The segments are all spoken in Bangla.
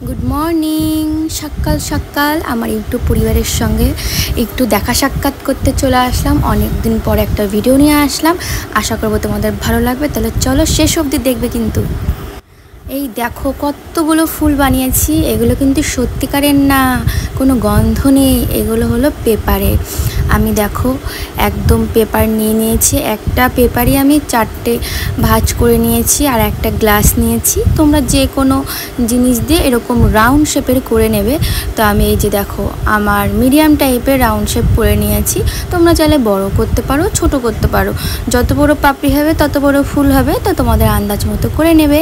Good morning. সকাল সকাল আমার ইউটিউব পরিবারের সঙ্গে একটু দেখা সাক্ষাৎ করতে চলে আসলাম। অনেক দিন পর একটা ভিডিও নিয়ে আসলাম, আশা করবো তোমাদের ভালো লাগবে। তাহলে চলো শেষ অবধি দেখবে। কিন্তু এই দেখো কতগুলো ফুল বানিয়েছি, এগুলো কিন্তু সত্যিকারের না, কোনো গন্ধ নেই, এগুলো হলো পেপারের। আমি দেখো একদম পেপার নিয়ে নিয়েছি, একটা পেপারই আমি 4টে ভাঁজ করে নিয়েছি আর একটা গ্লাস নিয়েছি। তোমরা যে কোনো জিনিস দিয়ে এরকম রাউন্ড শেপের করে নেবে। তো আমি এই যে দেখো আমার মিডিয়াম টাইপের রাউন্ড শেপ করে নিয়েছি। তোমরা চাইলে বড় করতে পারো, ছোট করতে পারো, যত বড় পাপড়ি হবে তত বড় ফুল হবে, তো তোমাদের আন্দাজ মতো করে নেবে।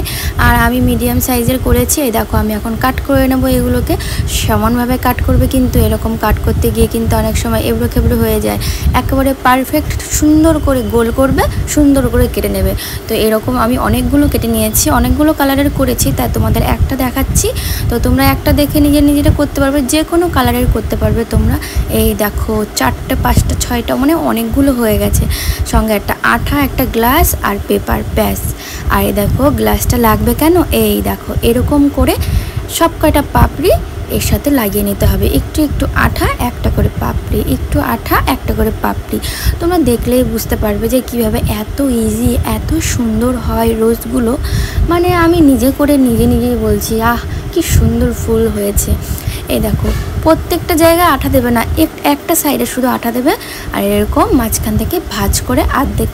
আর আমি মিডিয়াম সাইজের করেছি। এই দেখো আমি এখন কাট করে নেবো। এগুলোকে সমানভাবে কাট করবে, কিন্তু এরকম কাট করতে গিয়ে কিন্তু অনেক সময় এবড়ো খেবড়ো হয়ে যায়। একেবারে পারফেক্ট সুন্দর করে গোল করবে, সুন্দর করে কেটে নেবে। তো এরকম আমি অনেকগুলো কেটে নিয়েছি, অনেকগুলো কালারের করেছি, তাই তোমাদের একটা দেখাচ্ছি। তো তোমরা একটা দেখে নিজেরা করতে পারবে, যে কোনো কালারের করতে পারবে তোমরা। এই দেখো 4টে 5টা 6টা মানে অনেকগুলো হয়ে গেছে। সঙ্গে একটা আঠা, একটা গ্লাস আর পেপার, ব্যাস। আর এই দেখো গ্লাসটা লাগবে কেন, এই দেখো এরকম করে সব কয়টা পাপড়ি এর সাথে লাগিয়ে নিতে হবে। একটু একটু আঠা, একটা করে পাপড়ি, একটু আঠা, একটা করে পাপড়ি। তোমরা দেখলেই বুঝতে পারবে যে কিভাবে এত ইজি, এত সুন্দর হয় রোজগুলো। মানে আমি নিজে করে নিজেই বলছি, আহ কি সুন্দর ফুল হয়েছে। এই দেখো প্রত্যেকটা জায়গায় আঠা দেবে না, একটা সাইডে শুধু আঠা দেবে। আর এরকম মাঝখান থেকে ভাঁজ করে অর্ধেক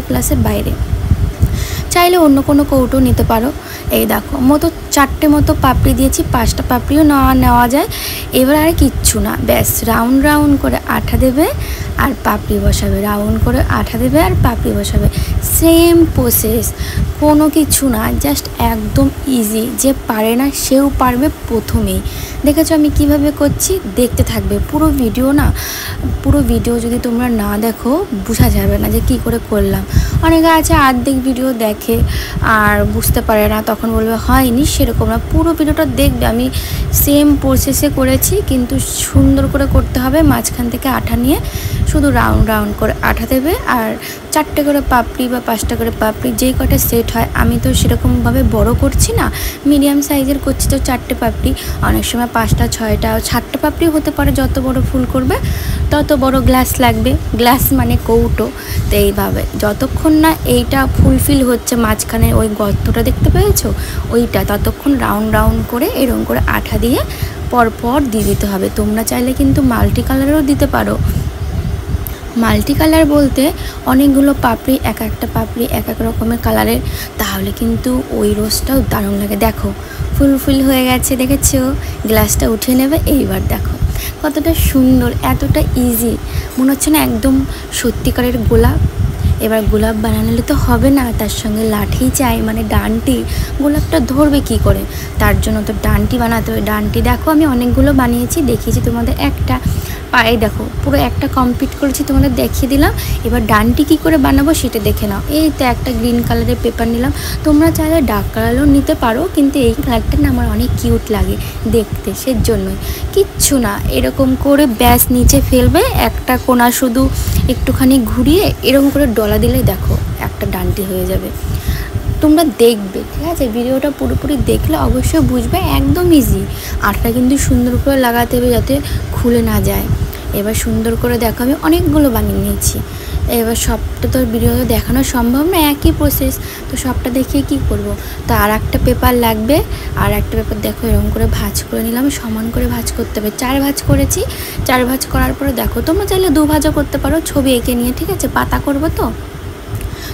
গ্লাসের বাইরে। চাইলে অন্য কোনো কৌটো নিতে পারো। এই দেখো 4টে মতো পাপড়ি দিয়েছি, 5টা পাপড়িও নেওয়া যায়। এবার আর কিচ্ছু না, ব্যাস রাউন্ড করে আঠা দেবে আর পাপড়ি বসাবে, রাউন্ড করে আঠা দেবে আর পাপড়ি বসাবে। সেম প্রসেস, কোনো কিছু না, জাস্ট একদম ইজি। যে পারে না সেও পারবে প্রথমেই। দেখেছো আমি কিভাবে করছি, দেখতে থাকবে পুরো ভিডিও। না পুরো ভিডিও যদি তোমরা না দেখো বোঝা যাবে না যে কি করে করলাম। অনেকে আছে অর্ধেক ভিডিও দেখে আর বুঝতে পারে না, তখন বলবে হয়নি। সেরকম না, পুরো ভিডিওটা দেখবে। আমি সেম প্রসেসে করেছি, কিন্তু সুন্দর করে করতে হবে। মাঝখান থেকে আঠা নিয়ে শুধু রাউন্ড করে আঠা দেবে আর 4টে করে পাপড়ি বা 5টা করে পাপড়ি, যেই কটা সেট হয়। আমি তো সেরকমভাবে বড় করছি না, মিডিয়াম সাইজের করছি, তো 4টে পাপড়ি। অনেক সময় 5টা 6টা 7টে পাপড়ি হতে পারে। যত বড় ফুল করবে তত বড় গ্লাস লাগবে, গ্লাস মানে কৌটো। তো এইভাবে যতক্ষণ না এইটা ফুলফিল হচ্ছে, মাঝখানে ওই গর্তটা দেখতে পেয়েছো ওইটা, ততক্ষণ রাউন্ড করে এরকম করে আঠা দিয়ে পরপর দিয়ে দিতে হবে। তোমরা চাইলে কিন্তু মাল্টি কালারেরও দিতে পারো। মাল্টি কালার বলতে অনেকগুলো পাপড়ি, একটা পাপড়ি এক রকমের কালারের, তাহলে কিন্তু ওই রোজটাও দারুণ লাগে। দেখো ফুল হয়ে গেছে, দেখেছো? গ্লাসটা উঠে নেবে। এইবার দেখো কতটা সুন্দর, এতটা ইজি, মনে হচ্ছে না একদম সত্যিকারের গোলাপ। এবার গোলাপ বানালে তো হবে না, তার সঙ্গে লাঠি চাই, মানে ডান্টি। গোলাপটা ধরবে কি করে, তার জন্য তো ডান্টি বানাতে হবে। ডান্টি দেখো আমি অনেকগুলো বানিয়েছি, দেখিয়েছি তোমাদের। একটা পায়ে দেখো পুরো একটা কমপ্লিট করেছি, তোমাদের দেখিয়ে দিলাম। এবার ডান্টি কি করে বানাবো সেটা দেখে নাও। এই তো একটা গ্রিন কালারের পেপার নিলাম, তোমরা চাইলে ডার্ক কালারও নিতে পারো, কিন্তু এই কালারটা না আমার অনেক কিউট লাগে দেখতে, সেজন্যই। কিচ্ছু না, এরকম করে ব্যাস নিচে ফেলবে, একটা কোণা শুধু একটুখানি ঘুরিয়ে এরকম করে ডলা দিলে দেখো একটা ডান্টি হয়ে যাবে। তোমরা দেখবে, ঠিক আছে? ভিডিওটা পুরোপুরি দেখলে অবশ্যই বুঝবে, একদম ইজি। আঠটা কিন্তু সুন্দর করে লাগাতে হবে যাতে খুলে না যায়। এবার সুন্দর করে দেখো আমি অনেকগুলো বানিয়ে নিয়েছি। এবার সবটা তো ভিডিওতে দেখানো সম্ভব না, একই প্রসেস, তো সবটা দেখিয়ে কি করব। তো আর একটা পেপার লাগবে, আর একটা পেপার দেখো এরকম করে ভাঁজ করে নিলাম। সমান করে ভাঁজ করতে হবে, 4 ভাঁজ করেছি। 4 ভাঁজ করার পরে দেখো তোমরা চাইলে 2 ভাঁজও করতে পারো, ছবি এঁকে নিয়ে, ঠিক আছে? পাতা করবো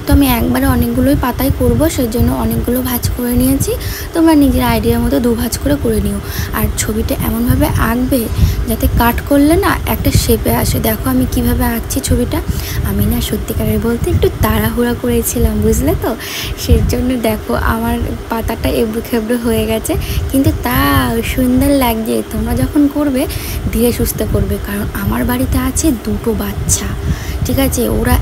তো আমি একবারে অনেকগুলোই পাতায় করব, সেজন্য অনেকগুলো ভাঁজ করে নিয়েছি। তোমরা নিজের আইডিয়ার মতো 2 ভাঁজ করে নিও। আর ছবিটা এমনভাবে আঁকবে যাতে কাট করলে না একটা শেপে আসে। দেখো আমি কিভাবে আঁকছি ছবিটা। আমি না সত্যিকারের বলতে একটু তাড়াহুড়া করেছিলাম, বুঝলে তো? সেজন্য দেখো আমার পাতাটা এবড়ো খেবড়ো হয়ে গেছে, কিন্তু তাও সুন্দর লাগছে। তোমরা যখন করবে ধীরে সুস্থে করবে, কারণ আমার বাড়িতে আছে 2টো বাচ্চা, ঠিক আছে, ওরা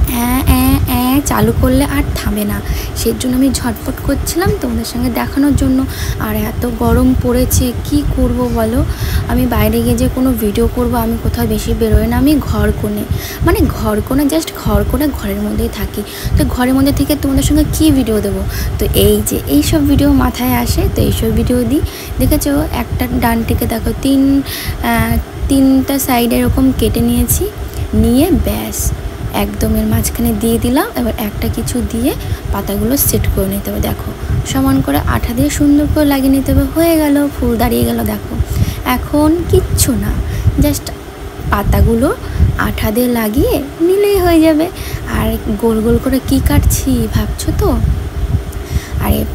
চালু করলে আর থামে না, সেই জন্য আমি ঝটপট করছিলাম তোমাদের সঙ্গে দেখানোর জন্য। আর এত গরম পড়েছে, কি করব বলো, আমি বাইরে গিয়ে যে কোনো ভিডিও করব, আমি কোথাও বেশি বেরোই না, আমি ঘর কোণে জাস্ট ঘরের মধ্যেই থাকি। তো ঘরের মধ্যে থেকে তোমাদের সঙ্গে কি ভিডিও দেবো, তো এই সব ভিডিও মাথায় আসে, তো এইসব ভিডিও দিই। দেখেছো একটা ডানটিকে দেখো তিনটা সাইড এরকম কেটে নিয়েছি, নিয়ে ব্যাস একদম এর মাঝখানে দিয়ে দিলাম। এবার একটা কিছু দিয়ে পাতাগুলো সেট করে নিতে হবে, দেখো সমান করে আঠা দিয়ে সুন্দর করে লাগিয়ে নিতে হবে, হয়ে গেল, ফুল দাঁড়িয়ে গেল। দেখো এখন কিচ্ছু না, জাস্ট পাতাগুলো আঠা দিয়ে লাগিয়ে নিলেই হয়ে যাবে। আর গোল গোল করে কি কাটছি ভাবছো তো, আর এই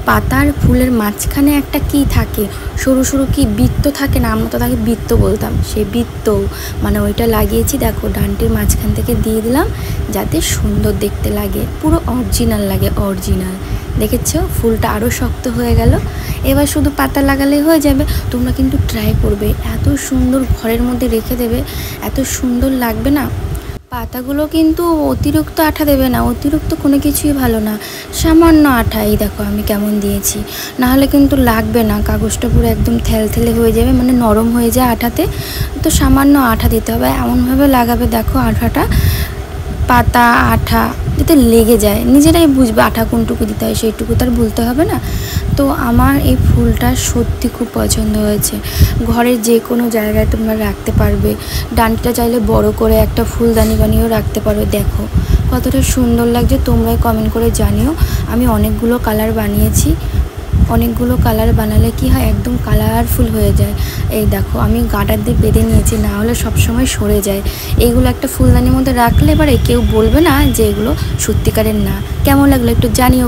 পাতার ফুলের মাঝখানে একটা কি থাকে, সরু সরু কি বৃত্ত থাকে না, আমরা তো তাকে বৃত্ত বলতাম, সেই বৃত্ত মানে ওইটা লাগিয়েছি। দেখো ডানটির মাঝখান থেকে দিয়ে দিলাম যাতে সুন্দর দেখতে লাগে, পুরো অরিজিনাল লাগে, অরিজিনাল। দেখেছো ফুলটা আরও শক্ত হয়ে গেল। এবার শুধু পাতা লাগালেই হয়ে যাবে। তোমরা কিন্তু ট্রাই করবে, এত সুন্দর ঘরের মধ্যে রেখে দেবে, এত সুন্দর লাগবে না। পাতাগুলো কিন্তু অতিরিক্ত আঠা দেবে না, অতিরিক্ত কোনো কিছুই ভালো না, সামান্য আঠা। এই দেখো আমি কেমন দিয়েছি, নাহলে কিন্তু লাগবে না, কাগজটা পুরো একদম থ্যালথেলে হয়ে যাবে, মানে নরম হয়ে যায় আঠাতে। তো সামান্য আঠা দিতে হবে, এমনভাবে লাগাবে দেখো আঠাটা, পাতা আঠা যাতে লেগে যায়, নিজেরাই বুঝবে আঠা কোনটুকু দিতে হয়, সেইটুকু তার বলতে হবে না। তো আমার এই ফুলটা সত্যি খুব পছন্দ হয়েছে, ঘরের যে কোনো জায়গায় তোমরা রাখতে পারবে। ডানটা চাইলে বড় করে একটা ফুলদানি বানিয়েও রাখতে পারো। দেখো কতটা সুন্দর লাগছে, তোমরাই কমেন্ট করে জানিও। আমি অনেকগুলো কালার বানিয়েছি, অনেকগুলো কালার বানালে কি হয় একদম কালারফুল হয়ে যায়। এই দেখো আমি গার্ডার দিয়ে বেঁধে নিয়েছি, না হলে সবসময় সরে যায়। এইগুলো একটা ফুলদানির মধ্যে রাখলে এবারে কেউ বলবে না যে এগুলো সত্যিকারের না। কেমন লাগলো একটু জানিও।